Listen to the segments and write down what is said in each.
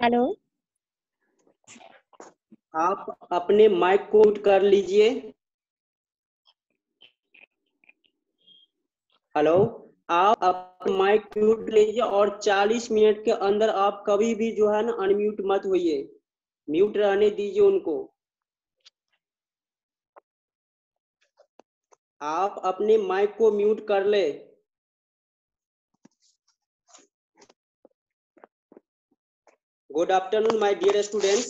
Hello, आप अपने mic को म्यूट कर लीजिए। हेलो, आप अपना माइक म्यूट लीजिए और 40 मिनट के अंदर आप कभी भी जो है ना अनम्यूट मत होइए, म्यूट रहने दीजिए उनको। आप अपने माइक को म्यूट कर ले। Good afternoon my dear students.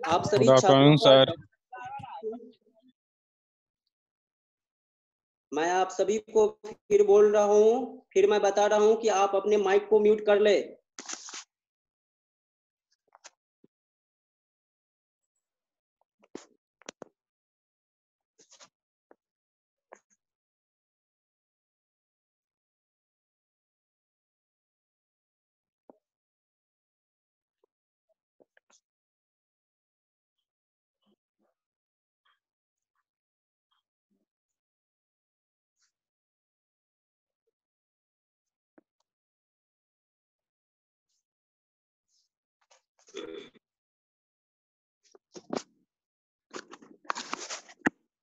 आप सभी छात्रों सर। मैं आप सभी को फिर बोल रहा हूँ, फिर मैं बता रहा हूँ कि आप अपने माइक को म्यूट कर ले।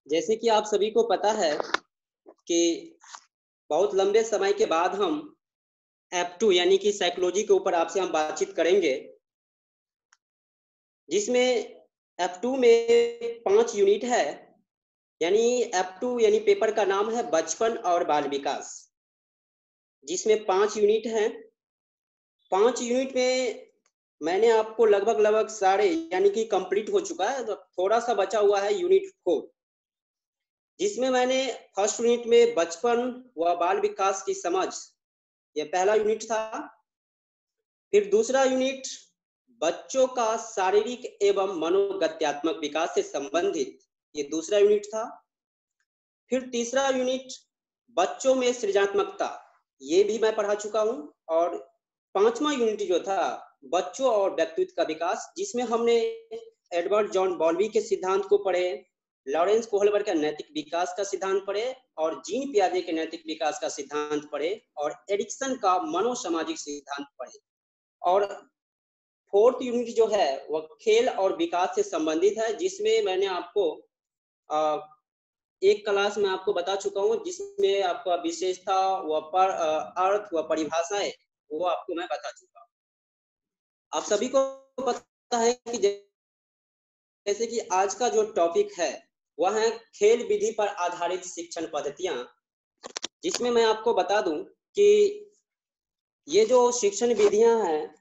जैसे कि आप सभी को पता है कि बहुत लंबे समय के बाद हम F2 यानी कि साइकोलॉजी के ऊपर आपसे हम बातचीत करेंगे, जिसमें F2 में 5 यूनिट है। यानी F2 यानी पेपर का नाम है बचपन और बाल विकास, जिसमें 5 यूनिट हैं। 5 यूनिट में मैंने आपको लगभग सारे यानी कि कंप्लीट हो चुका है, तो थोड़ा सा बचा हुआ है यूनिट 4, जिसमें मैंने फर्स्ट यूनिट में बचपन व बाल विकास की समझ, यह पहला यूनिट था। फिर दूसरा यूनिट बच्चों का शारीरिक एवं मनोगत्यात्मक विकास से संबंधित, ये दूसरा यूनिट था। फिर तीसरा यूनिट बच्चों में सृजनात्मकता, ये भी मैं पढ़ा चुका हूँ। और 5वां यूनिट जो था बच्चों और व्यक्तित्व का विकास, जिसमें हमने एडवर्ड जॉन बॉल्बी के सिद्धांत को पढ़े, लॉरेंस कोहलबर्ग का नैतिक विकास का सिद्धांत पढ़े, और जीन पियाजे के नैतिक विकास का सिद्धांत पढ़े, और एरिक्सन का मनोसामाजिक सिद्धांत पढ़े। और 4th यूनिट जो है वह खेल और विकास से संबंधित है, जिसमें मैंने आपको एक क्लास में आपको बता चुका हूँ, जिसमें आपका विशेषता व अर्थ व परिभाषाएं वो आपको मैं बता चुका हूँ। आप सभी को पता है कि जैसे कि आज का जो टॉपिक है वह है खेल विधि पर आधारित शिक्षण पद्धतियां, जिसमें मैं आपको बता दूं कि ये जो शिक्षण विधियां हैं,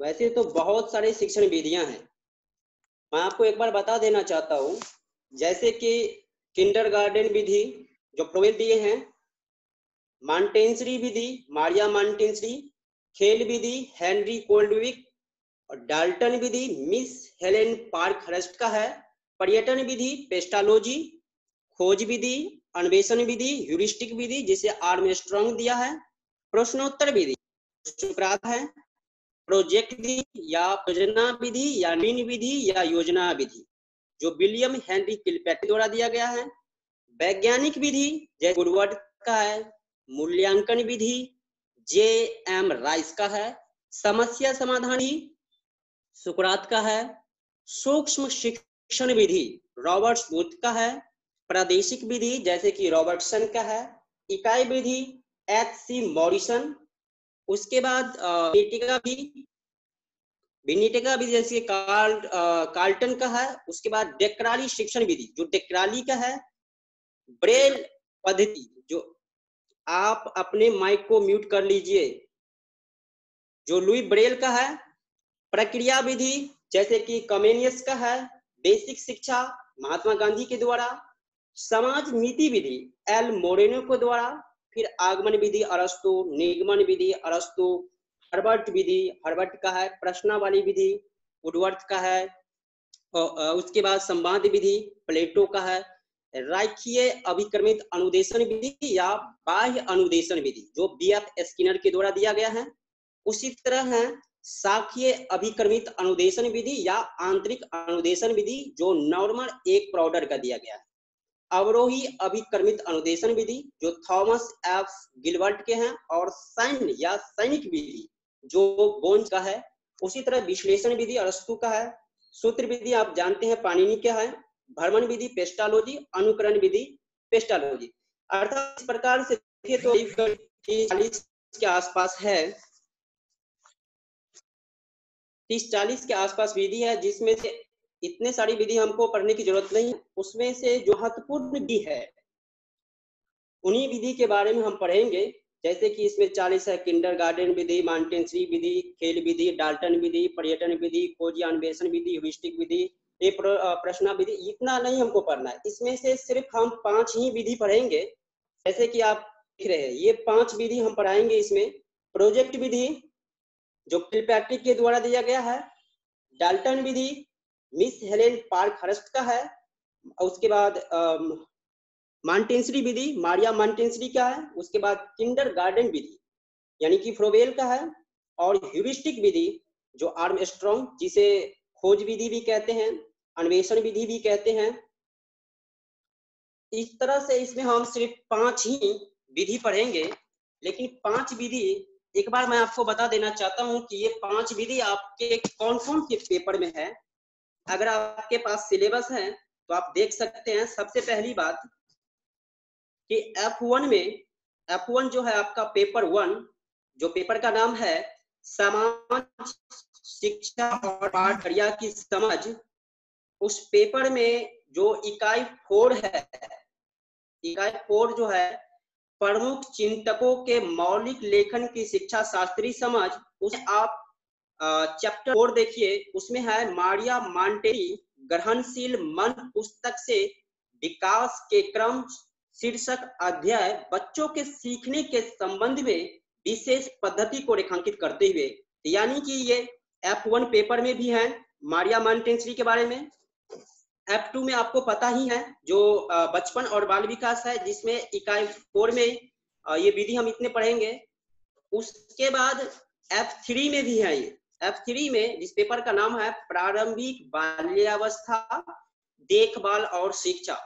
वैसे तो बहुत सारे शिक्षण विधियां हैं। मैं आपको एक बार बता देना चाहता हूं, जैसे कि किंडरगार्टन विधि जो फ्रोइड दिए हैं, मॉन्टेसरी विधि मारिया मॉन्टेसरी, खेल विधि हेनरी कोल्डविक, और डाल्टन विधि मिस हेलेन पार्कहर्स्ट का है, पर्यटन विधि पेस्टालोजी, खोज विधि, अन्वेषण विधि, ह्यूरिस्टिक विधि जिसे आर्मस्ट्रांग दिया है, प्रश्नोत्तर विधि सुकरात है, प्रोजेक्ट विधि या परियोजना विधि या मीन विधि या योजना विधि जो विलियम हेनरी किलपैट्री द्वारा दिया गया है, वैज्ञानिक विधि जैसे गुडवर्ड का है, मूल्यांकन विधि J.M. राइस का है, समस्या समाधान विधि सुकरात का है, सूक्ष्म शिक्षण विधि रॉबर्ट्स बूथ का है, प्रादेशिक विधि जैसे कि रॉबर्टसन का है, इकाई विधि H.C. मॉरिसन, उसके बाद विनिटेगा विधि जैसे कार्ल्टन का है, उसके बाद डेक्राली शिक्षण विधि जो डेक्राली का है, ब्रेल पद्धति जो आप अपने माइक को म्यूट कर लीजिए, जो लुई ब्रेल का है, प्रक्रिया विधि जैसे कि कमेनियस का है, बेसिक शिक्षा महात्मा गांधी के द्वारा, समाज नीति विधि एल मोरेनो के द्वारा, फिर आगमन विधि अरस्तु, निगमन विधि अरस्तु, हर्बर्ट विधि, हर्बर्ट का है। प्रश्नावली विधि वुडवर्थ का है। उसके बाद संवाद विधि प्लेटो का है। रेखीय अभिक्रमित अनुदेशन विधि या बाह्य अनुदेशन विधि जो बीएफ स्किनर के द्वारा दिया गया है। उसी तरह है शाखीय अभिक्रमित अनुदेशन विधि या आंतरिक अनुदेशन विधि जो नॉर्मल एक प्रोडर का दिया गया है। अवरोही अभिक्रमित अनुदेशन विधि जो थॉमस एफ गिलबर्ट के हैं, और सैन्य या सैनिक विधि जो बोन्स का है। उसी तरह विश्लेषण विधि अरस्तु का है। सूत्र विधि आप जानते हैं पाणिनि क्या है। भ्रमण विधि पेस्टालोजी, अनुकरण विधि पेस्टालोजी। अर्थात इस प्रकार से देखिए तो 40 के आसपास है, 30-40 के आसपास विधि है, जिसमें से इतने सारी विधि हमको पढ़ने की जरूरत नहीं है। उसमें से जो महत्वपूर्ण विधि है उन्हीं विधि के बारे में हम पढ़ेंगे। जैसे कि इसमें 40 है किंडरगार्टन विधि, मॉन्टेसरी विधि, खेल विधि, डाल्टन विधि, पर्यटन विधि, खोजी अन्वेषण विधि, ह्यूरिस्टिक विधि, ये प्रश्न विधि। इतना नहीं हमको पढ़ना है, इसमें से सिर्फ हम 5 ही विधि पढ़ेंगे। जैसे कि आप देख रहे हैं ये 5 विधि हम पढ़ाएंगे। इसमें प्रोजेक्ट विधि जो किलपैट्रिक के द्वारा दिया गया है। डाल्टन विधि मिस हेलेन पार्कहर्स्ट का है। उसके बाद मॉन्टेसरी विधि मारिया मॉन्टेसरी का है। उसके बाद किंडरगार्टन विधि यानी कि फ्रोबेल का है। और ह्यूरिस्टिक विधि जो आर्मस्ट्रॉन्ग, जिसे खोज विधि भी कहते हैं, अन्वेषण विधि भी कहते हैं। इस तरह से इसमें हम सिर्फ 5 ही विधि पढ़ेंगे। लेकिन 5 विधि एक बार मैं आपको बता देना चाहता हूं कि ये 5 विधि आपके कौन कौन से पेपर में है। अगर आपके पास सिलेबस है तो आप देख सकते हैं। सबसे पहली बात कि F1 जो है आपका पेपर 1, जो पेपर का नाम है समाज शिक्षा और पाठ्यक्रम की समझ, उस पेपर में जो इकाई 4 है, इकाई 4 जो है प्रमुख चिंतकों के मौलिक लेखन की शिक्षा शास्त्रीय समझ, उस आप चैप्टर 4 देखिए। उसमें है मारिया मॉन्टेसरी ग्रहणशील मन पुस्तक से विकास के क्रम शीर्षक अध्याय बच्चों के सीखने के संबंध में विशेष पद्धति को रेखांकित करते हुए। यानी कि ये F1 पेपर में भी है मारिया मॉन्टेसरी के बारे में। F2 में आपको पता ही है जो बचपन और बाल विकास है, जिसमें इकाई 4 में ये विधि हम इतने पढ़ेंगे। उसके बाद F3 में भी है ये। F3 में जिस पेपर का नाम है प्रारंभिक बाल्यावस्था देखभाल और शिक्षा,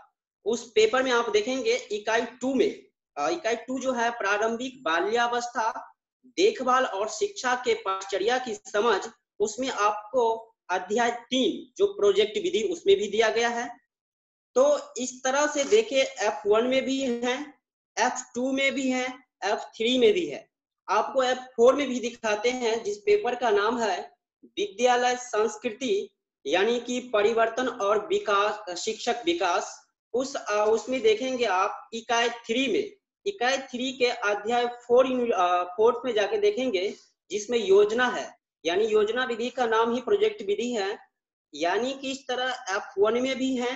उस पेपर में आप देखेंगे इकाई 2 में, इकाई 2 जो है प्रारंभिक बाल्यावस्था देखभाल और शिक्षा के पाठचर्या की समझ, उसमें आपको अध्याय 3 जो प्रोजेक्ट विधि उसमें भी दिया गया है। तो इस तरह से देखिए F1 में भी है, F2 में भी है, F3 में भी है। आपको F4 में भी दिखाते हैं, जिस पेपर का नाम है विद्यालय संस्कृति यानी कि परिवर्तन और विकास, शिक्षक विकास। उसमें देखेंगे आप इकाई 3 में, इकाई 3 के अध्याय 4 में जाके देखेंगे, जिसमें योजना है, यानी योजना विधि का नाम ही प्रोजेक्ट विधि है। यानी कि इस तरह F1 में भी है,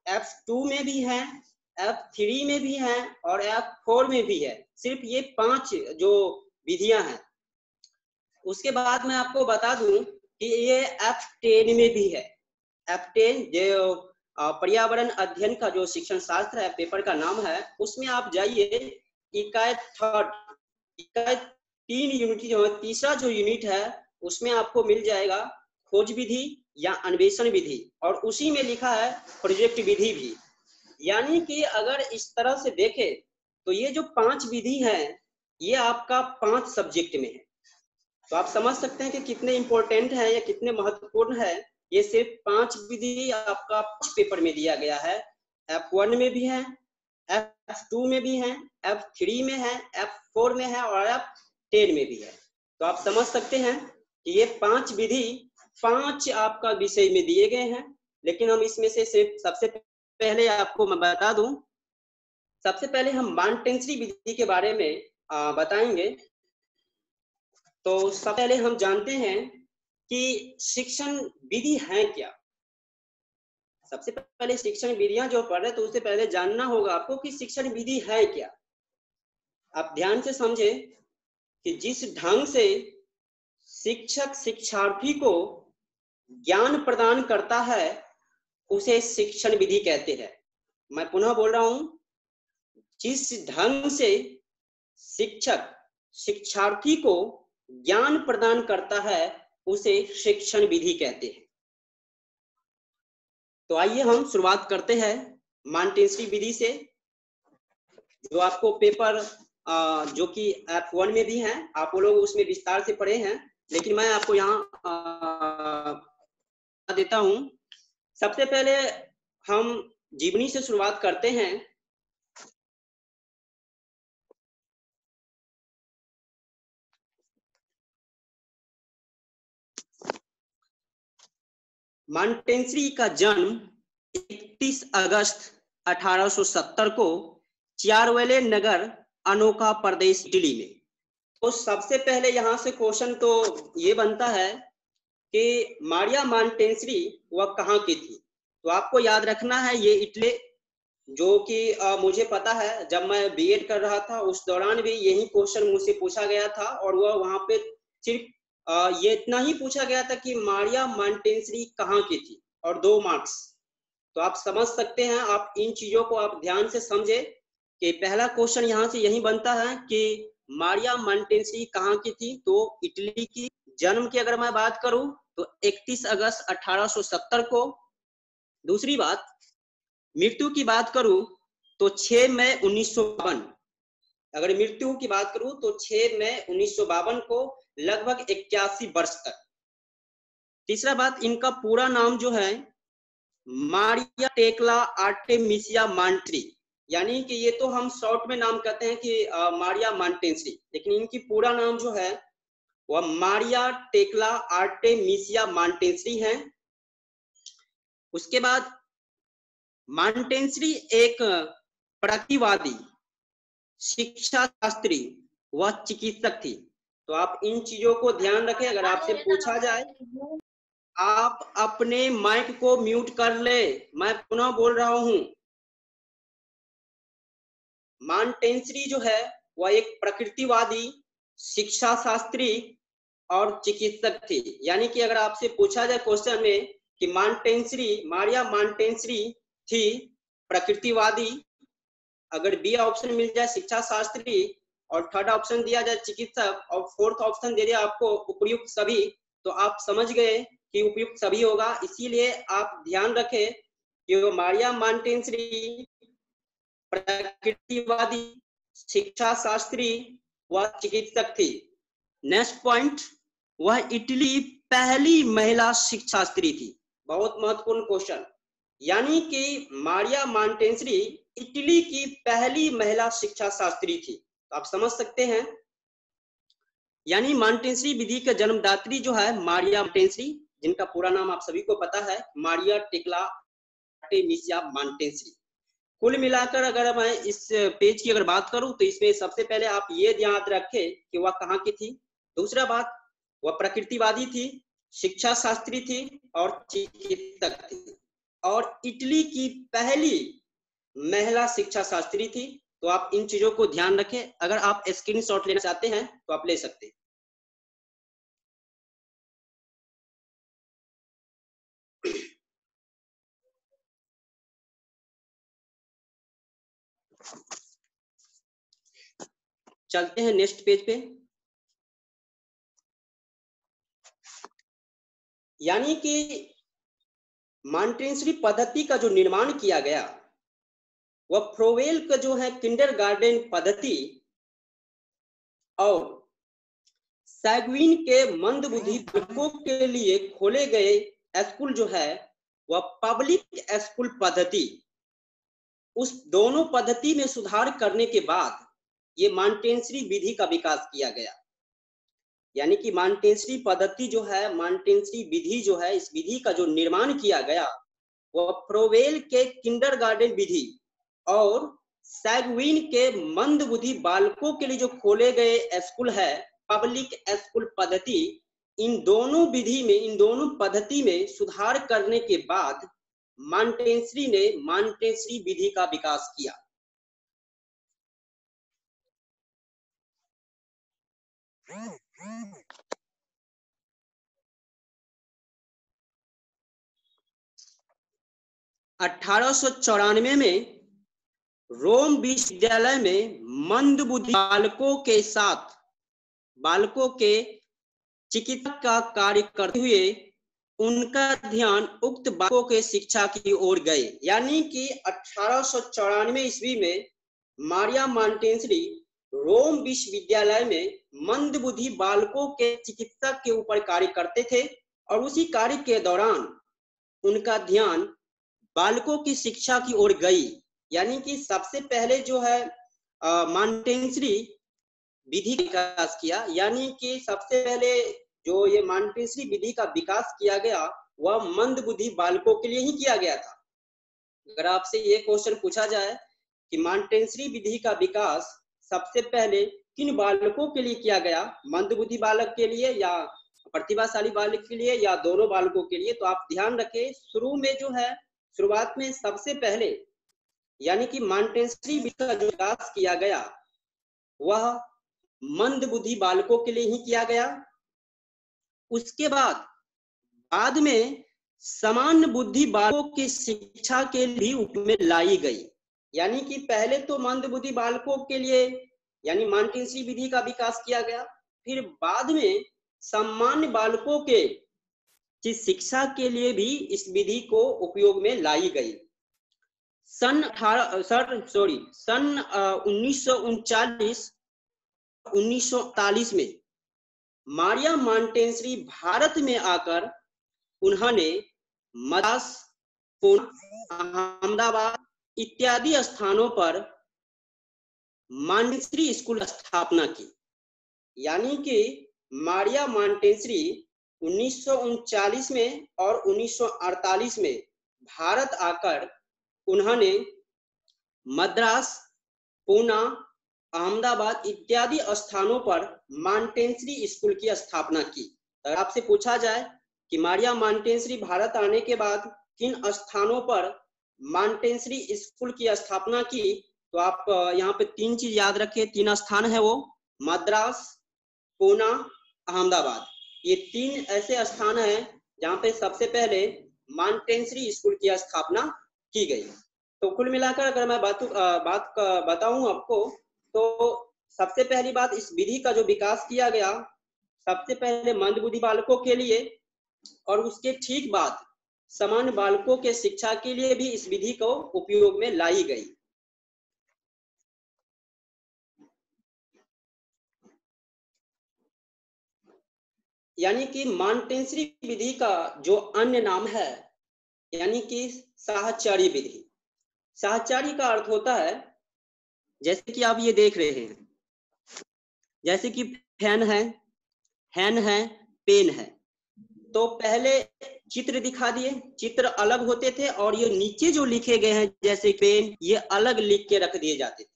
F2 में भी है, F3 में भी है और F4 में भी है। सिर्फ ये 5 जो विधियां हैं। उसके बाद मैं आपको बता दूं कि ये F10 में भी है। F10 जो पर्यावरण अध्ययन का जो शिक्षण शास्त्र है, पेपर का नाम है, उसमें आप जाइए इकाई 3 यूनिट जो है, तीसरा जो यूनिट है उसमें आपको मिल जाएगा खोज विधि या अन्वेषण विधि, और उसी में लिखा है प्रोजेक्ट विधि भी। यानी कि अगर इस तरह से देखें तो ये जो 5 विधि है ये आपका 5 सब्जेक्ट में है। तो आप समझ सकते हैं कि कितने इंपॉर्टेंट है या कितने महत्वपूर्ण है। ये सिर्फ 5 विधि आपका पेपर में दिया गया है। F1 में भी है, F2 में भी है, F3 में है, F4 में है और F10 में भी है। तो आप समझ सकते हैं कि ये 5 विधि 5 आपका विषय में दिए गए हैं। लेकिन हम इसमें से सिर्फ सबसे पहले आपको मैं बता दूं, सबसे पहले हम मॉन्टेसरी विधि के बारे में बताएंगे। तो सबसे पहले हम जानते हैं कि शिक्षण विधि है क्या। सबसे पहले शिक्षण विधियां जो पढ़ रहे तो उससे पहले जानना होगा आपको कि शिक्षण विधि है क्या। आप ध्यान से समझे कि जिस ढंग से शिक्षक शिक्षार्थी को ज्ञान प्रदान करता है उसे शिक्षण विधि कहते हैं। मैं पुनः बोल रहा हूं, जिस ढंग से शिक्षक शिक्षार्थी को ज्ञान प्रदान करता है उसे शिक्षण विधि कहते हैं। तो आइए हम शुरुआत करते हैं मॉन्टेसरी विधि से, जो आपको पेपर जो कि F1 में भी है, आप लोग उसमें विस्तार से पढ़े हैं, लेकिन मैं आपको यहाँ देता हूं। सबसे पहले हम जीवनी से शुरुआत करते हैं। मॉन्टेसरी का जन्म 31 अगस्त 1870 को चियारवेले नगर, अनोखा प्रदेश, इटली में। तो सबसे पहले यहाँ से क्वेश्चन तो ये बनता है कि मारिया मॉन्टेसरी वह कहाँ की थी। तो आपको याद रखना है ये इटली, जो कि मुझे पता है जब मैं बीएड कर रहा था उस दौरान भी यही क्वेश्चन मुझसे पूछा गया था, और वह वहां पे सिर्फ ये इतना ही पूछा गया था कि मारिया मॉन्टेसरी कहाँ की थी, और 2 मार्क्स। तो आप समझ सकते हैं, आप इन चीजों को आप ध्यान से समझे कि पहला क्वेश्चन यहाँ से यही बनता है कि मारिया मॉन्टेसरी कहाँ की थी, तो इटली की। जन्म की अगर मैं बात करूं तो 31 अगस्त 1870 को। दूसरी बात, मृत्यु की बात करूं तो 6 मई 1952। अगर मृत्यु की बात करूं तो 6 मई 1952 को, लगभग 81 वर्ष तक। तीसरा बात, इनका पूरा नाम जो है मारिया टेक्ला आर्टेमिसिया मॉन्टेसरी, यानी कि ये तो हम शॉर्ट में नाम कहते हैं कि मारिया मॉन्टेसरी, लेकिन इनकी पूरा नाम जो है वह मारिया टेक्ला आर्टेमिसिया मॉन्टेसरी है। उसके बाद मॉन्टेसरी एक प्रतिवादी, शिक्षा शास्त्री व चिकित्सक थी। तो आप इन चीजों को ध्यान रखें। अगर आपसे पूछा जाए, आप अपने माइक को म्यूट कर ले, मैं पुनः बोल रहा हूं। मॉन्टेसरी जो है वह एक प्रकृतिवादी, शिक्षा शास्त्री और चिकित्सक थी। यानी कि अगर आपसे पूछा जाए क्वेश्चन में कि मॉन्टेसरी, मारिया मॉन्टेसरी थी प्रकृतिवादी, अगर बी ऑप्शन मिल जाए शिक्षा शास्त्री, और थर्ड ऑप्शन दिया जाए चिकित्सक, और फोर्थ ऑप्शन दे दिया आपको उपयुक्त सभी, तो आप समझ गए कि उपयुक्त सभी होगा। इसीलिए आप ध्यान रखें कि वो मारिया मॉन्टेसरी प्रकृतिवादी, शिक्षा शास्त्री व चिकित्सक थी। नेक्स्ट पॉइंट, वह इटली पहली महिला शिक्षाशास्त्री थी। बहुत महत्वपूर्ण क्वेश्चन। यानी कि मारिया मॉन्टेसरी इटली की पहली महिला शिक्षा शास्त्री थी। तो आप समझ सकते हैं, यानी मॉन्टेसरी विधि के जन्मदात्री जो है मारिया मॉन्टेसरी, जिनका पूरा नाम आप सभी को पता है मारिया टेक्ला आर्टेमिसिया मॉन्टेसरी। कुल मिलाकर अगर मैं इस पेज की अगर बात करूं तो इसमें सबसे पहले आप ये याद रखें कि वह कहाँ की थी। दूसरा बात, वह प्रकृतिवादी थी, शिक्षा शास्त्री थी और चिकित्सक थी, और इटली की पहली महिला शिक्षा शास्त्री थी। तो आप इन चीजों को ध्यान रखें। अगर आप स्क्रीनशॉट लेना चाहते हैं तो आप ले सकते हैं। चलते हैं नेक्स्ट पेज पे। यानी कि मॉन्टेसरी पद्धति का जो निर्माण किया गया वह फ्रोवेल का जो है किंडरगार्टन पद्धति और सैगविन के मंदबुद्धि बालकों के लिए खोले गए स्कूल जो है वह पब्लिक स्कूल पद्धति, उस दोनों पद्धति में सुधार करने के बाद ये मॉन्टेसरी विधि का विकास किया गया। यानी कि मॉन्टेसरी पद्धति जो है, मॉन्टेसरी विधि जो है, इस विधि का जो निर्माण किया गया वह फ्रोवेल के किंडरगार्टन विधि और सैगविन के मंदबुद्धि बालकों के लिए जो खोले गए स्कूल है पब्लिक स्कूल पद्धति, इन दोनों विधि में, इन दोनों पद्धति में सुधार करने के बाद मॉन्टेसरी ने मॉन्टेसरी विधि का विकास किया। 1894 में रोम विश्वविद्यालय में मंदबुद्धि बालकों के चिकित्सा का कार्य करते हुए उनका ध्यान उक्त बालकों के शिक्षा की ओर गए। यानी कि 1894 ईस्वी में मारिया मॉन्टेसरी रोम विश्वविद्यालय में मंदबुद्धि बालकों के चिकित्सा के ऊपर कार्य करते थे और उसी कार्य के दौरान उनका ध्यान बालकों की शिक्षा की ओर गई। यानी कि सबसे पहले जो है मॉन्टेसरी विधि का विकास किया। यानी कि सबसे पहले जो ये मॉन्टेसरी विधि का विकास किया गया वह मंदबुद्धि बालकों के लिए ही किया गया था। अगर आपसे ये क्वेश्चन पूछा जाए कि मॉन्टेसरी विधि का विकास सबसे पहले किन बालकों के लिए किया गया, मंदबुद्धि बालक के लिए या प्रतिभाशाली बालक के लिए या दोनों बालकों के लिए, तो आप ध्यान रखें शुरुआत में सबसे पहले यानी कि मॉन्टेसरी विधि का जो विकास किया गया वह मंदबुद्धि बालकों के लिए ही किया गया। उसके बाद में सामान्य बुद्धि बालकों की शिक्षा के लिए उपयोग में लाई गई। यानी कि पहले तो मंदबुद्धि बालकों के लिए यानी मॉन्टेसरी विधि का विकास किया गया, फिर बाद में सामान्य बालकों की शिक्षा के लिए भी इस विधि को उपयोग में लाई गई। सन 1939-1948 में मारिया मॉन्टेसरी भारत में आकर उन्होंने मद्रास, पुणे, अहमदाबाद इत्यादि स्थानों पर मॉन्टेसरी स्कूल की स्थापना की। यानी कि मारिया मॉन्टेसरी 1939 में और 1948 में भारत आकर उन्होंने मद्रास, पुणे, अहमदाबाद इत्यादि स्थानों पर मॉन्टेसरी स्कूल की स्थापना की। अगर आपसे पूछा जाए कि मारिया मॉन्टेसरी भारत आने के बाद किन स्थानों पर मॉन्टेसरी स्कूल की स्थापना की, तो आप यहाँ पे 3 चीज याद रखें। 3 स्थान है वो मद्रास, पुणे, अहमदाबाद। ये 3 ऐसे स्थान हैं जहाँ पे सबसे पहले मॉन्टेसरी स्कूल की स्थापना की गई। तो कुल मिलाकर अगर मैं बताऊं आपको, तो सबसे पहली बात, इस विधि का जो विकास किया गया सबसे पहले मंदबुद्धि बालकों के लिए, और उसके ठीक बाद सामान्य बालकों के शिक्षा के लिए भी इस विधि को उपयोग में लाई गई। यानी कि मॉन्टेसरी विधि का जो अन्य नाम है यानी कि साहचर्य विधि। साहचर्य का अर्थ होता है, जैसे कि आप ये देख रहे हैं, जैसे कि फैन है, हैन है, पेन है। तो पहले चित्र दिखा दिए, चित्र अलग होते थे और ये नीचे जो लिखे गए हैं जैसे पेन, ये अलग लिख के रख दिए जाते थे।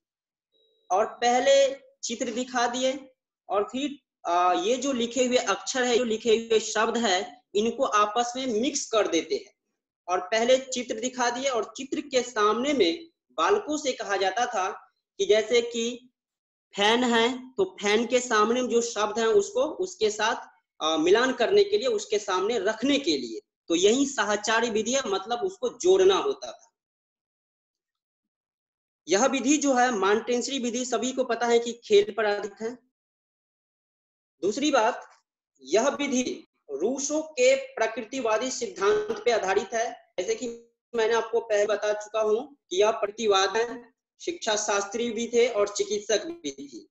और पहले चित्र दिखा दिए और फिर ये जो लिखे हुए अक्षर है, जो लिखे हुए शब्द है, इनको आपस में मिक्स कर देते हैं। और पहले चित्र दिखा दिए और चित्र के सामने में बालकों से कहा जाता था कि जैसे कि फैन है, तो फैन के सामने जो शब्द है उसको उसके साथ मिलान करने के लिए, उसके सामने रखने के लिए, तो यही साहचर्य विधि है, मतलब उसको जोड़ना होता था। यह विधि जो है मॉन्टेसरी विधि, सभी को पता है कि खेल पर आधारित है। दूसरी बात, यह विधि रूसों के प्रकृतिवादी सिद्धांत पे आधारित है। जैसे कि मैंने आपको पहले बता चुका हूं कि यह प्रकृतिवाद है, शिक्षा शास्त्री भी थे और चिकित्सक भी थी।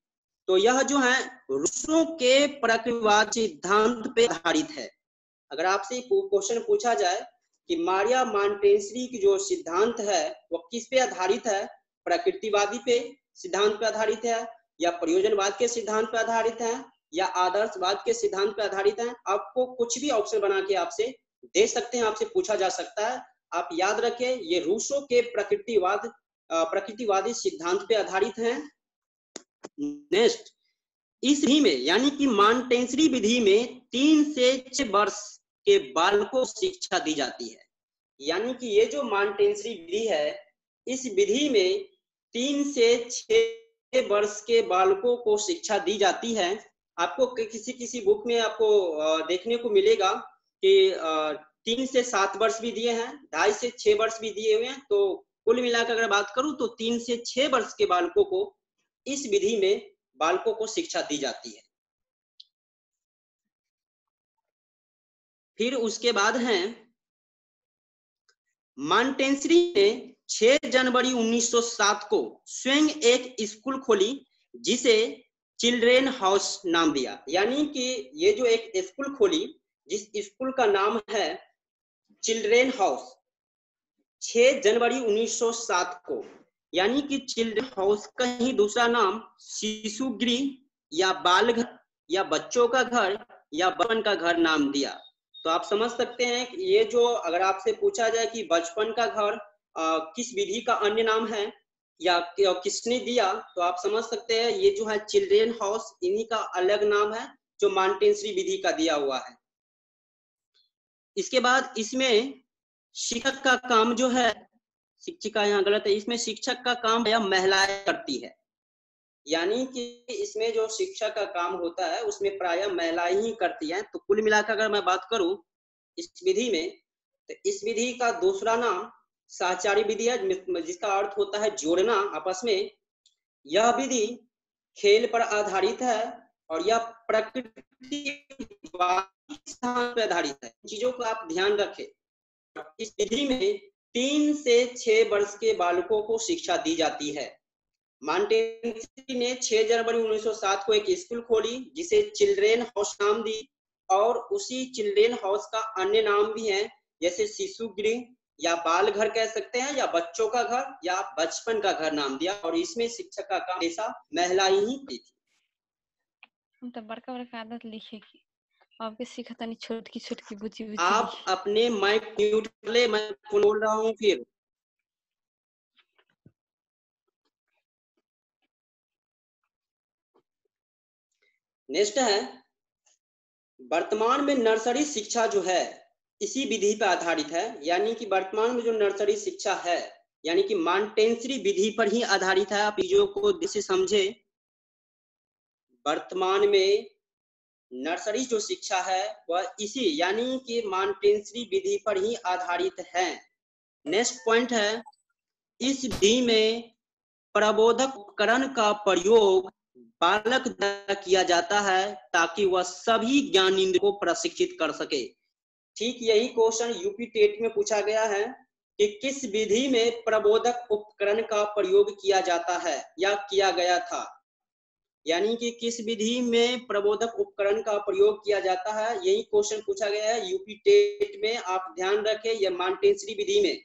तो यह जो है रूसों के प्रकृतिवाद सिद्धांत पे आधारित है। अगर आपसे क्वेश्चन पूछा जाए कि मारिया मॉन्टेसरी की जो सिद्धांत है वो किस पे आधारित है, प्रकृतिवादी पे सिद्धांत पे आधारित है या प्रयोजनवाद के सिद्धांत पे आधारित है या आदर्शवाद के सिद्धांत पे आधारित है, आपको कुछ भी ऑप्शन बना के आपसे दे सकते हैं, आपसे पूछा जा सकता है। आप याद रखें, ये रूसों के प्रकृतिवादी सिद्धांत पे आधारित है। नेक्स्ट, इस विधि में यानी कि मॉन्टेसरी विधि में 3 से 6 वर्ष के बालकों को शिक्षा दी जाती है। यानी कि ये जो मॉन्टेसरी विधि है, इस विधि में 3 से 6 वर्ष के बालकों को शिक्षा दी जाती है। आपको किसी बुक में आपको देखने को मिलेगा कि 3 से 7 वर्ष भी दिए हैं, 2.5 से 6 वर्ष भी दिए हुए हैं। तो कुल मिलाकर अगर बात करूं तो 3 से 6 वर्ष के बालकों को इस विधि में बालकों को शिक्षा दी जाती है। फिर उसके बाद है मॉन्टेसरी ने 6 जनवरी 1907 को स्वयं एक स्कूल खोली जिसे चिल्ड्रेन हाउस नाम दिया। यानी कि ये जो एक स्कूल खोली जिस स्कूल का नाम है चिल्ड्रेन हाउस, 6 जनवरी 1907 को, यानी कि चिल्ड्रेन हाउस का ही दूसरा नाम शिशु गृह या बाल घर या बच्चों का घर या बचपन का घर नाम दिया। तो आप समझ सकते हैं कि ये जो अगर आपसे पूछा जाए कि बचपन का घर किस विधि का अन्य नाम है या किसने दिया, तो आप समझ सकते हैं ये जो है चिल्ड्रेन हाउस इन्हीं का अलग नाम है जो मॉन्टेसरी विधि का दिया हुआ है। इसके बाद इसमें शिक्षक का काम जो है, शिक्षिका यहाँ गलत है, इसमें शिक्षक का काम या महिलाएं करती है। यानी कि इसमें जो शिक्षक का काम होता है उसमें प्रायः महिलाएं ही करती हैं। तो कुल मिलाकर अगर मैं बात करूं इस विधि में, तो इस विधि का दूसरा नाम साहचर्य विधि है, जिसका अर्थ होता है जोड़ना आपस में। यह विधि खेल पर आधारित है और यह प्रकृति पर आधारित है। चीजों को आप ध्यान रखें। इस विधि में 3 से 6 वर्ष के बालकों को शिक्षा दी जाती है। मॉन्टेसरी ने 6 जनवरी 1907 को एक स्कूल खोली जिसे चिल्ड्रेन हाउस नाम दी और उसी चिल्ड्रेन हाउस का अन्य नाम भी है, जैसे शिशु गृह या बाल घर कह सकते हैं या बच्चों का घर या बचपन का घर नाम दिया। और इसमें शिक्षक का काम ऐसा महिला ही की थी। हम तो बड़का बड़का आदत लिखे की आपके सीखता नहीं, छोटकी बुची बुची। आप अपने माइक म्यूट कर ले, मैं बोल रहा हूँ। फिर नेक्स्ट है वर्तमान में नर्सरी शिक्षा जो है इसी विधि पर आधारित है। यानी कि वर्तमान में जो नर्सरी शिक्षा है यानी कि मॉन्टेसरी विधि पर ही आधारित है। आप चीजों को ध्यान से समझे। वर्तमान में नर्सरी जो शिक्षा है वह इसी यानी कि मॉन्टेसरी विधि पर ही आधारित है। नेक्स्ट पॉइंट है इस विधि में प्रबोधक उपकरण का प्रयोग बालक द्वारा किया जाता है ताकि वह सभी ज्ञानेंद्रियों को प्रशिक्षित कर सके। ठीक यही क्वेश्चन यूपी टेट में पूछा गया है कि किस विधि में प्रबोधक उपकरण का प्रयोग किया जाता है या किया गया था। यानी कि किस विधि में प्रबोधक उपकरण का प्रयोग किया जाता है, यही क्वेश्चन पूछा गया है यूपी टेट में। आप ध्यान रखें यह मॉन्टेसरी विधि में,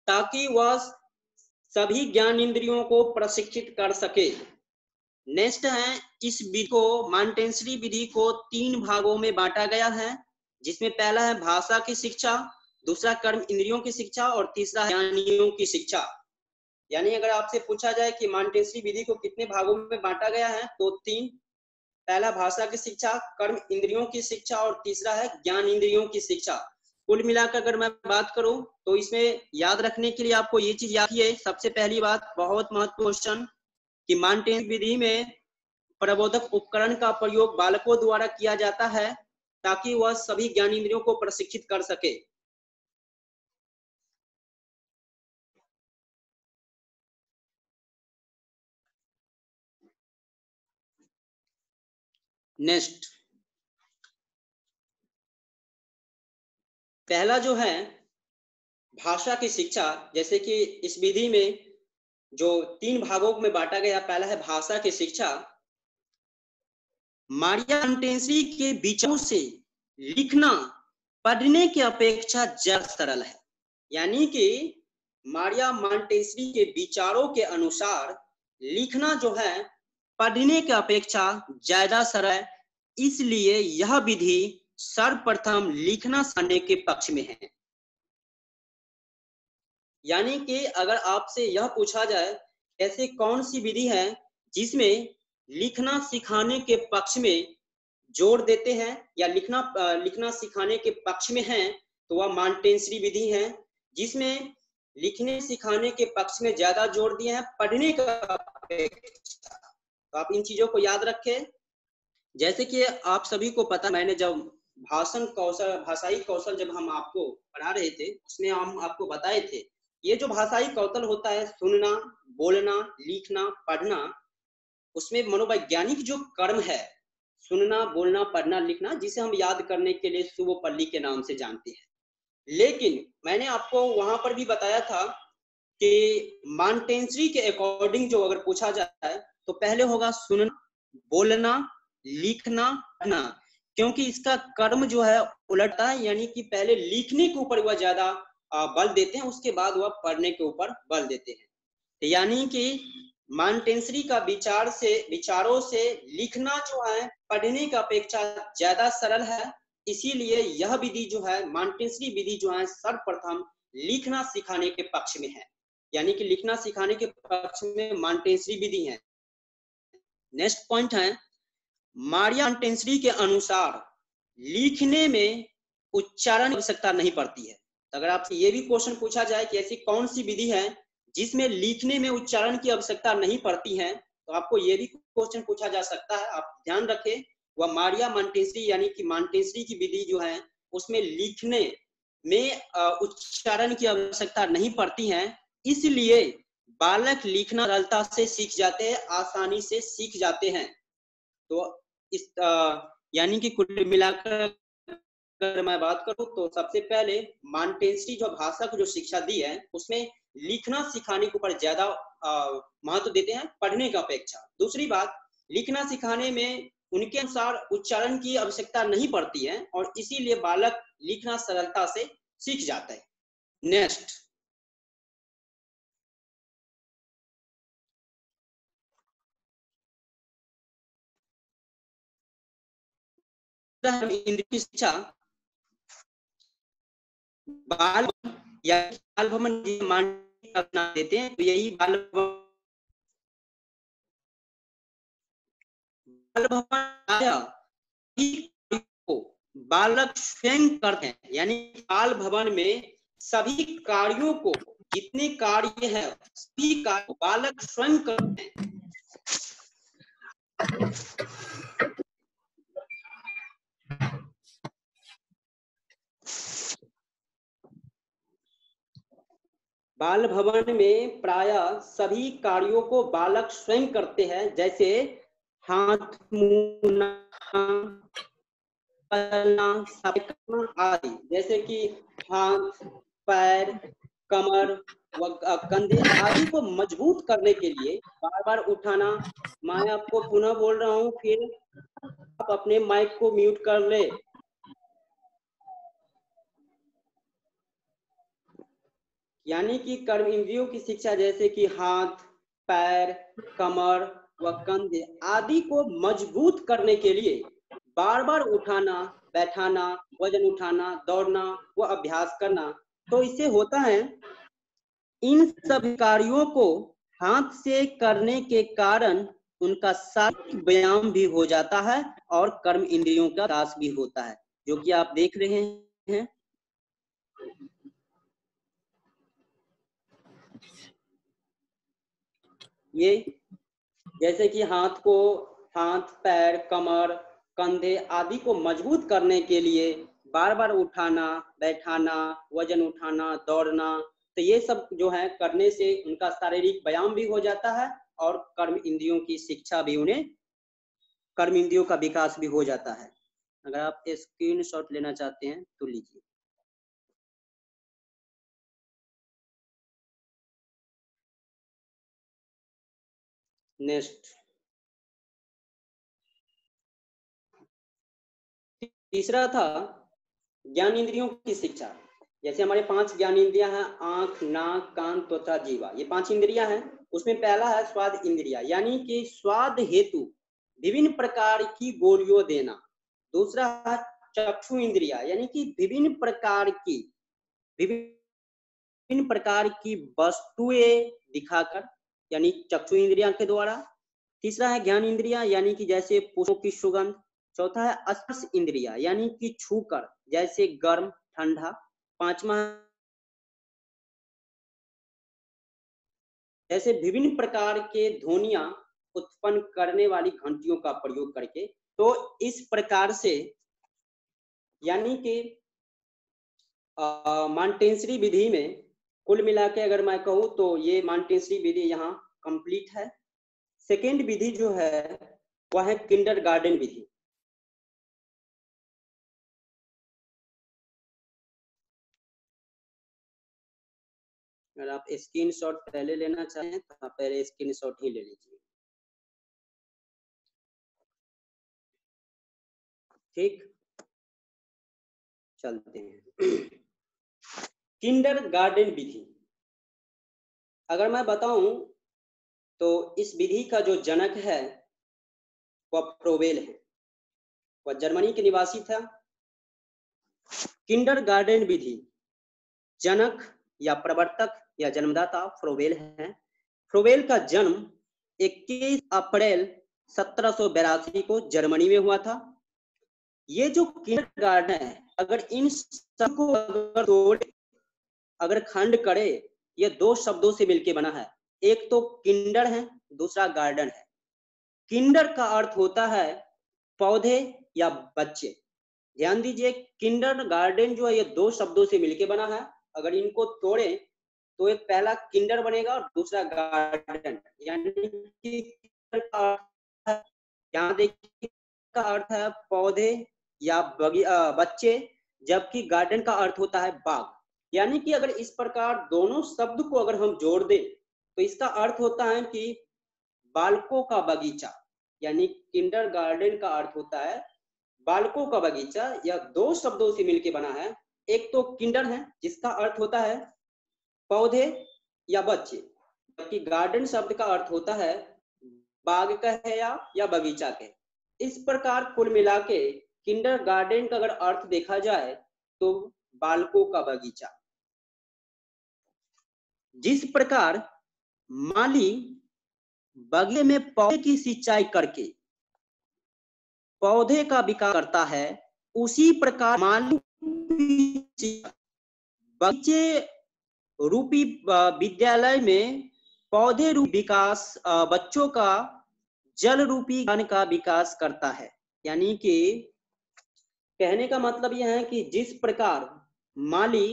ताकि वह सभी ज्ञानेंद्रियों को प्रशिक्षित कर सके। नेक्स्ट है इस विधि को मॉन्टेसरी विधि को 3 भागों में बांटा गया है, जिसमें पहला है भाषा की शिक्षा, दूसरा कर्म इंद्रियों की शिक्षा और तीसरा ज्ञानियों की शिक्षा। यानी अगर आपसे पूछा जाए कि मॉन्टेसरी विधि को कितने भागों में बांटा गया है तो 3। पहला भाषा की शिक्षा, कर्म इंद्रियों की शिक्षा और तीसरा है ज्ञान इंद्रियों की शिक्षा। कुल मिलाकर अगर मैं बात करूं तो इसमें याद रखने के लिए आपको ये चीज याद है। सबसे पहली बात, बहुत महत्वपूर्ण क्वेश्चन, कि मॉन्टेसरी विधि में प्रबोधक उपकरण का प्रयोग बालकों द्वारा किया जाता है ताकि वह सभी ज्ञानेंद्रियों को प्रशिक्षित कर सके। नेक्स्ट पहला जो है भाषा की शिक्षा, जैसे कि इस विधि में जो 3 भागों में बांटा गया, पहला है भाषा की शिक्षा। मारिया मॉन्टेसरी के विचारों से लिखना पढ़ने की अपेक्षा ज्यादा सरल है। यानी कि मारिया मॉन्टेसरी के विचारों के अनुसार लिखना जो है पढ़ने की अपेक्षा ज्यादा सरल है, इसलिए यह विधि सर्वप्रथम लिखना सीखने के पक्ष में है। यानी कि अगर आपसे यह पूछा जाए ऐसे कौन सी विधि है जिसमें लिखना सिखाने के पक्ष में जोर देते हैं या लिखना सिखाने के पक्ष में है, तो वह मॉन्टेसरी विधि है, जिसमें लिखने सिखाने के पक्ष में ज्यादा जोर दिया है पढ़ने का अपेक्षा। तो आप इन चीजों को याद रखें। जैसे कि आप सभी को पता, मैंने जब भाषण कौशल, भाषाई कौशल जब हम आपको पढ़ा रहे थे उसमें हम आपको बताए थे, ये जो भाषाई कौशल होता है, सुनना, बोलना, लिखना, पढ़ना, उसमें मनोवैज्ञानिक जो कर्म है, सुनना, बोलना, पढ़ना, लिखना, जिसे हम याद करने के लिए सुबोपल्ली के नाम से जानते हैं। लेकिन मैंने आपको वहां पर भी बताया था कि मॉन्टेस्क्यू के अकॉर्डिंग जो अगर पूछा जाए तो पहले होगा सुनना, बोलना, लिखना, पढ़ना, क्योंकि इसका कर्म जो है उलटता है, यानी कि पहले लिखने के ऊपर वह ज्यादा बल देते हैं, उसके बाद वह पढ़ने के ऊपर बल देते हैं। यानी कि मॉन्टेस्क्यू का विचारों से लिखना जो है पढ़ने की अपेक्षा ज्यादा सरल है। इसीलिए यह विधि जो है, मॉन्टेस्क्यू विधि जो है, सर्वप्रथम लिखना सिखाने के पक्ष में है, यानी कि लिखना सिखाने के पक्ष में मॉन्टेस्क्यू विधि है। नेक्स्ट पॉइंट है, मारिया मॉन्टेस्क्यू के अनुसार लिखने में उच्चारण की आवश्यकता नहीं पड़ती है। तो अगर आपसे ये भी क्वेश्चन पूछा जाए कि ऐसी कौन सी विधि है जिसमें लिखने में उच्चारण की आवश्यकता नहीं पड़ती है, तो आपको ये भी क्वेश्चन पूछा जा सकता है। आप ध्यान रखें, वह मारिया मॉन्टेस्क्यू यानी कि मॉन्टेस्क्यू की विधि जो है उसमें लिखने में उच्चारण की आवश्यकता नहीं पड़ती है, इसलिए बालक लिखना सरलता से सीख जाते हैं, आसानी से सीख जाते हैं। तो इस यानी कि कुल मिलाकर अगर मैं बात करूं तो सबसे पहले मॉन्टेस्क्यू जो भाषा को जो शिक्षा दी है उसमें लिखना सिखाने के ऊपर ज्यादा महत्व देते हैं पढ़ने की अपेक्षा। दूसरी बात, लिखना सिखाने में उनके अनुसार उच्चारण की आवश्यकता नहीं पड़ती है और इसीलिए बालक लिखना सरलता से सीख जाता है। नेक्स्ट, इंद्रिय की शिक्षा बाल या बाल भवन अपना देते हैं, तो यही बाल भवन आया को बालक स्वयं करते हैं, यानी बाल भवन में सभी कार्यों को, जितने कार्य है सभी कार्य बालक स्वयं करते हैं। बाल भवन में प्रायः सभी कार्यों को बालक स्वयं करते हैं, जैसे हाथ मुंहना, आदि, जैसे कि हाथ, पैर, कमर व कंधे आदि को मजबूत करने के लिए बार बार उठाना। मैं आपको पुनः बोल रहा हूँ, फिर आप अपने माइक को म्यूट कर ले। यानी कि कर्म इंद्रियों की शिक्षा जैसे कि हाथ, पैर, कमर व कंधे आदि को मजबूत करने के लिए बार बार उठाना, बैठाना, वजन उठाना, दौड़ना व अभ्यास करना। तो इससे होता है, इन सभी कार्यों को हाथ से करने के कारण उनका शारीरिक व्यायाम भी हो जाता है और कर्म इंद्रियों का विकास भी होता है, जो कि आप देख रहे हैं। ये जैसे कि हाथ, पैर, कमर, कंधे आदि को मजबूत करने के लिए बार बार उठाना, बैठाना, वजन उठाना, दौड़ना, तो ये सब जो है करने से उनका शारीरिक व्यायाम भी हो जाता है और कर्म इंद्रियों की शिक्षा भी, उन्हें कर्म इंद्रियों का विकास भी हो जाता है। अगर आप स्क्रीनशॉट लेना चाहते हैं तो लीजिए। नेक्स्ट, तीसरा था ज्ञान इंद्रियों की शिक्षा। जैसे हमारे 5 ज्ञान इंद्रियां हैं, आंख, नाक, कान, त्वचा, जीवा, ये 5 इंद्रियां हैं। उसमें पहला है स्वाद इंद्रिया, यानी कि स्वाद हेतु विभिन्न प्रकार की गोलियों देना। दूसरा है चक्षु इंद्रिया, यानी कि विभिन्न प्रकार की वस्तुएं दिखाकर, यानी चक्षु इंद्रिया के द्वारा। तीसरा है ज्ञान इंद्रिया, यानी कि जैसे पुष्पों की सुगंध। चौथा है स्पर्श इंद्रिया, यानी कि छूकर, जैसे गर्म, ठंडा। पांचवा जैसे विभिन्न प्रकार के ध्वनियां उत्पन्न करने वाली घंटियों का प्रयोग करके। तो इस प्रकार से यानी कि मॉन्टेसरी विधि में कुल मिला के अगर मैं कहूँ तो ये मॉन्टेसरी विधि यहाँ कंप्लीट है। सेकेंड विधि जो है वह है किंडरगार्टन विधि। अगर आप स्क्रीनशॉट पहले लेना चाहें तो आप पहले स्क्रीनशॉट ही ले लीजिए। ठीक, चलते हैं। किंडरगार्टन विधि अगर मैं बताऊं तो इस विधि का जो जनक है वह फ्रोबेल है, वह जर्मनी के निवासी था। किंडरगार्टन विधि जनक या प्रवर्तक या जन्मदाता फ्रोबेल है। फ्रोबेल का जन्म 21 अप्रैल 1782 को जर्मनी में हुआ था। ये जो किंडरगार्टन है, अगर इन सबको अगर तोड़े, अगर खंड करे, ये दो शब्दों से मिलकर बना है। एक तो किंडर है, दूसरा गार्डन है। किंडर का अर्थ होता है पौधे या बच्चे। ध्यान दीजिए, किंडरगार्टन जो है ये दो शब्दों से मिलकर बना है। अगर इनको तोड़े तो एक पहला किंडर बनेगा और दूसरा गार्डन। यानी कि यहाँ देखिए का अर्थ है पौधे या बच्चे, जबकि गार्डन का अर्थ होता है बाग। यानी कि अगर इस प्रकार दोनों शब्द को अगर हम जोड़ दें तो इसका अर्थ होता है कि बालकों का बगीचा। यानी किंडरगार्टन का अर्थ होता है बालकों का बगीचा। यह दो शब्दों से मिलकर बना है। एक तो किंडर है जिसका अर्थ होता है पौधे या बच्चे, जबकि गार्डन शब्द का अर्थ होता है बाग का है या बगीचा के। इस प्रकार कुल मिला के किंडरगार्टन का अगर अर्थ देखा जाए तो बालकों का बगीचा। जिस प्रकार माली बगीचे में पौधे की सिंचाई करके पौधे का विकास करता है, उसी प्रकार माली बगीचे रूपी विद्यालय में पौधे रूपी विकास बच्चों का जल रूपी ज्ञान का विकास करता है। यानी कि कहने का मतलब यह है कि जिस प्रकार माली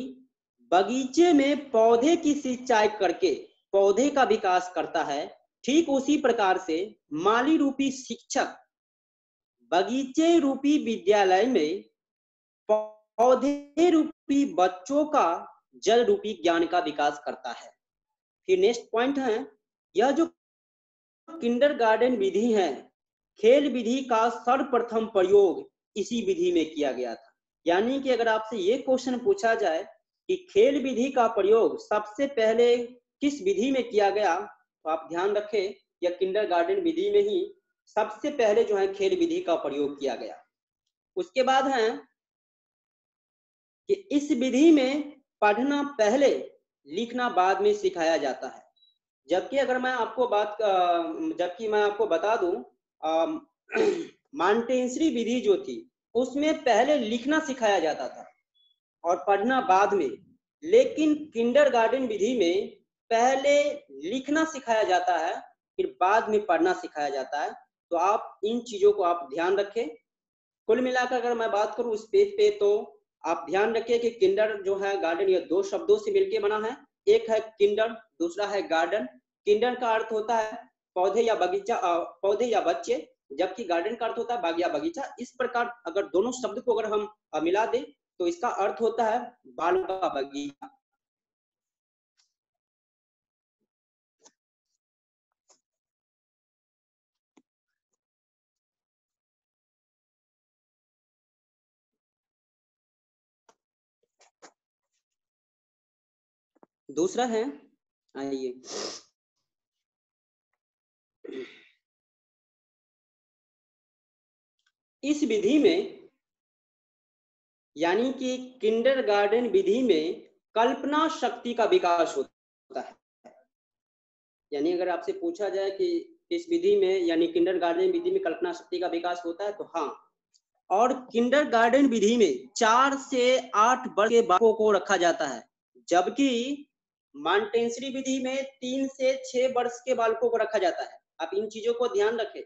बगीचे में पौधे की सिंचाई करके पौधे का विकास करता है, ठीक उसी प्रकार से माली रूपी शिक्षक बगीचे रूपी विद्यालय में पौधे रूपी बच्चों का जल रूपी ज्ञान का विकास करता है। फिर नेक्स्ट पॉइंट है, यह जो किंडरगार्टन विधि है, खेल विधि का सर्वप्रथम प्रयोग इसी विधि में किया गया था। यानी कि अगर आपसे ये क्वेश्चन पूछा जाए कि खेल विधि का प्रयोग सबसे पहले किस विधि में किया गया, तो आप ध्यान रखें यह किंडरगार्टन विधि में ही सबसे पहले जो है खेल विधि का प्रयोग किया गया। उसके बाद है कि इस विधि में पढ़ना पहले लिखना बाद में सिखाया जाता है। जबकि मैं आपको बता दूं, मॉन्टेसरी विधि जो थी उसमें पहले लिखना सिखाया जाता था और पढ़ना बाद में। लेकिन किंडरगार्टन विधि में पहले लिखना सिखाया जाता है, फिर बाद में पढ़ना सिखाया जाता है। तो आप इन चीजों को आप ध्यान रखें। कुल मिलाकर अगर मैं बात करूं इस पेज पे, तो आप ध्यान रखिए कि किंडर जो है गार्डन, ये दो शब्दों से मिलकर बना है। एक है किंडर, दूसरा है गार्डन। किंडर का अर्थ होता है पौधे या बगीचा, पौधे या बच्चे, जबकि गार्डन का अर्थ होता है बाग या बगीचा। इस प्रकार अगर दोनों शब्द को अगर हम मिला दें तो इसका अर्थ होता है बाल का बगीचा। दूसरा है, आइए, इस विधि में यानी कि किंडरगार्टन विधि में कल्पना शक्ति का विकास होता है। यानी अगर आपसे पूछा जाए कि इस विधि में यानी किंडरगार्टन विधि में कल्पना शक्ति का विकास होता है, तो हाँ। और किंडरगार्टन विधि में 4 से 8 वर्ष के बालकों को रखा जाता है, जबकि मॉन्टेसरी विधि में 3 से 6 वर्ष के बालकों को रखा जाता है। आप इन चीजों को ध्यान रखें।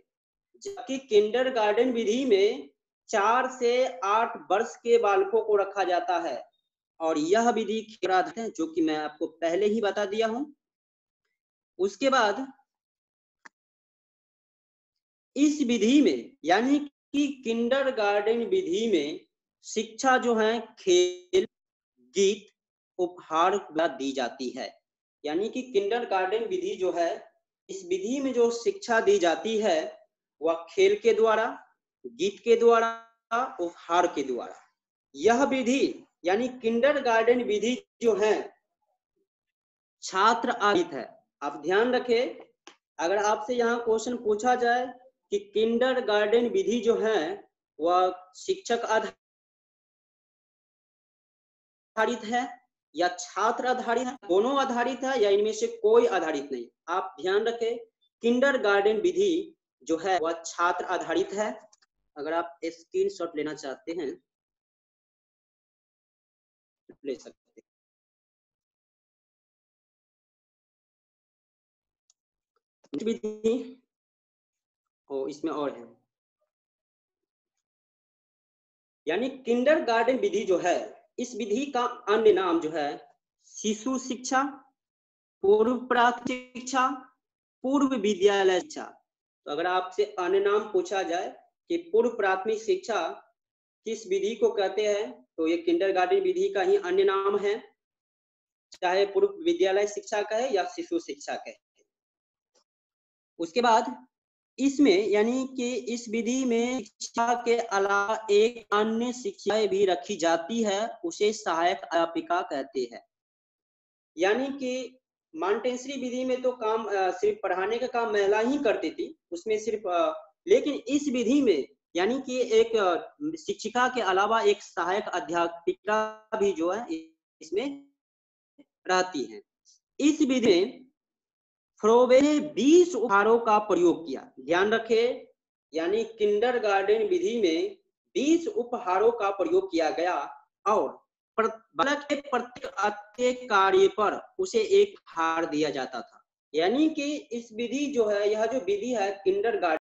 जबकि किंडरगार्टन विधि में 4 से 8 वर्ष के बालकों को रखा जाता है और यह विधि खेलाधारित है, जो कि मैं आपको पहले ही बता दिया हूं। उसके बाद इस विधि में यानी कि किंडरगार्टन विधि में शिक्षा जो है खेल, गीत, उपहार दी जाती है। यानी कि किंडरगार्टन विधि जो है, इस विधि में जो शिक्षा दी जाती है वह खेल के द्वारा, गीत के द्वारा, उपहार के द्वारा। यह विधि यानी किंडरगार्टन विधि जो है छात्र आधारित है। आप ध्यान रखें, अगर आपसे यहाँ क्वेश्चन पूछा जाए कि किंडरगार्टन विधि जो है वह शिक्षक आधारित है या छात्र आधारित है, दोनों आधारित है या इनमें से कोई आधारित नहीं, आप ध्यान रखें किंडरगार्टन विधि जो है वह छात्र आधारित है। अगर आप स्क्रीनशॉट लेना चाहते हैं ले सकते हैं। विधि इसमें और है, यानी किंडरगार्टन विधि जो है, इस विधि का अन्य नाम जो है शिशु शिक्षा, पूर्व प्राथमिक शिक्षा, पूर्व विद्यालय शिक्षा। तो अगर आपसे अन्य नाम पूछा जाए कि पूर्व प्राथमिक शिक्षा किस विधि को कहते हैं, तो ये किंडरगार्टन विधि का ही अन्य नाम है, चाहे पूर्व विद्यालय शिक्षा कहे या शिशु शिक्षा कहे। उसके बाद इसमें यानी कि इस विधि में शिक्षा के अलावा एक अन्य शिक्षाएं भी रखी जाती है, उसे सहायक अध्यापिका कहते हैं। यानी कि मॉन्टेसरी विधि में तो काम सिर्फ पढ़ाने का काम महिला ही करती थी, उसमें सिर्फ लेकिन इस विधि में यानी कि एक शिक्षिका के अलावा एक सहायक अध्यापिका भी जो है इसमें रहती है। इस विधि में फ्रोबे ने 20 उपहारों का प्रयोग किया। ध्यान रखें, यानी किंडरगार्टन विधि में 20 उपहारों का प्रयोग किया गया और बालक के प्रत्येक अच्छे कार्य पर उसे एक उपहार दिया जाता था। यानी कि इस विधि जो है, यह जो विधि है किंडरगार्टन